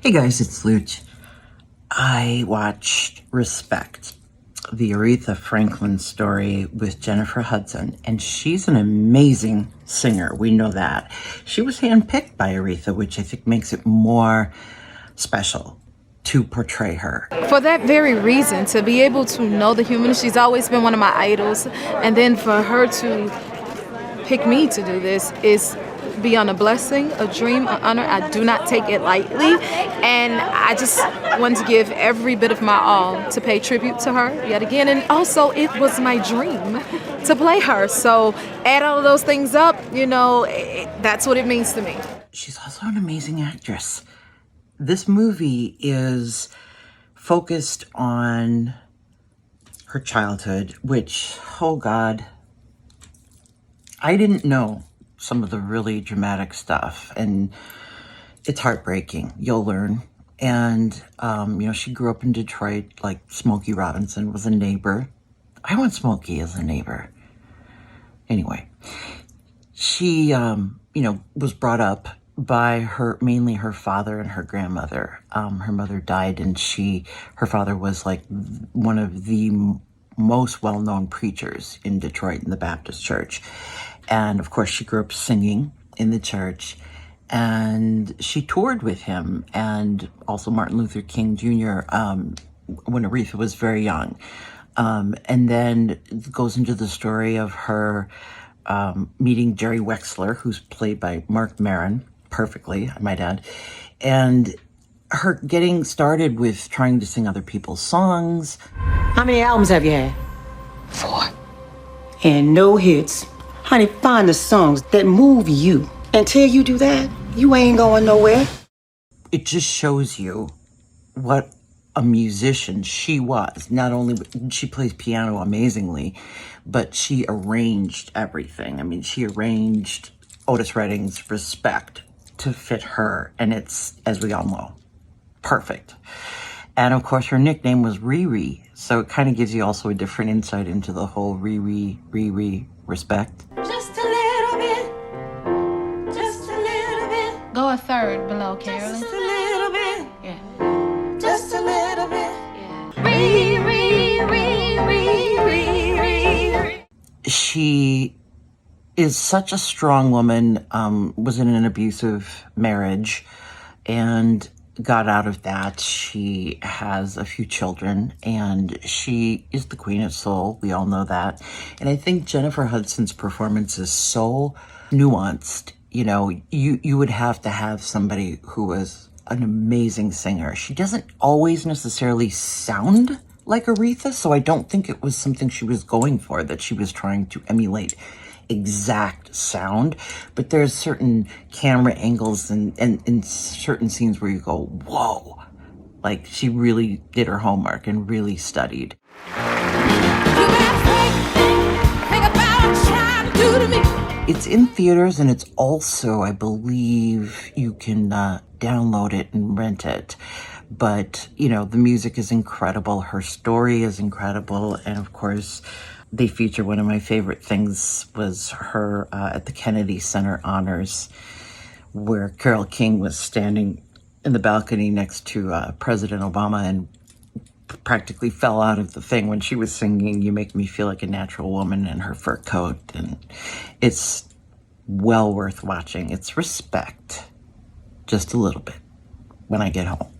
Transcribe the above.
Hey guys, it's Looch. I watched Respect, the Aretha Franklin story with Jennifer Hudson, and she's an amazing singer. We know that. She was handpicked by Aretha, which I think makes it more special to portray her. For that very reason, to be able to know the human, she's always been one of my idols, and then for her to pick me to do this is beyond a blessing, a dream, an honor. I do not take it lightly, and I just want to give every bit of my all to pay tribute to her yet again. And also, it was my dream to play her. So add all of those things up, that's what it means to me. She's also an amazing actress. This movie is focused on her childhood, which, oh God, I didn't know some of the really dramatic stuff, and it's heartbreaking. You'll learn. And, she grew up in Detroit, like Smokey Robinson was a neighbor. I want Smokey as a neighbor. Anyway, she, was brought up by mainly her father and her grandmother. Her mother died, and her father was like one of the most well-known preachers in Detroit in the Baptist church. And of course, she grew up singing in the church, and she toured with him and also Martin Luther King Jr. When Aretha was very young. And then it goes into the story of her meeting Jerry Wexler, who's played by Mark Maron, perfectly, I might add, and her getting started with trying to sing other people's songs. How many albums have you had? 4. And no hits. Honey, find the songs that move you. Until you do that, you ain't going nowhere. It just shows you what a musician she was. Not only she plays piano amazingly, but she arranged everything. I mean, she arranged Otis Redding's Respect to fit her, and it's, as we all know, perfect. And of course, her nickname was Riri, so it kind of gives you also a different insight into the whole Riri Respect. Just a little bit, just a little bit. Go a third below, Carolyn. Just a little bit, Yeah. just a little bit. Yeah. Re. She is such a strong woman, was in an abusive marriage, and got out of that. She has a few children, and she is the queen of soul. We all know that. And I think Jennifer Hudson's performance is so nuanced. You would have to have somebody who was an amazing singer. She doesn't always necessarily sound like Aretha, so I don't think it was something she was going for, that she was trying to emulate exact sound, but there's certain camera angles and certain scenes where you go, whoa, like she really did her homework and really studied. It's in theaters, and it's also, I believe, you can download it and rent it. But, the music is incredible. Her story is incredible. And of course, they feature one of my favorite things was her at the Kennedy Center Honors, where Carole King was standing in the balcony next to President Obama and practically fell out of the thing when she was singing "You Make Me Feel Like a Natural Woman" in her fur coat. And it's well worth watching. It's Respect, just a little bit, when I get home.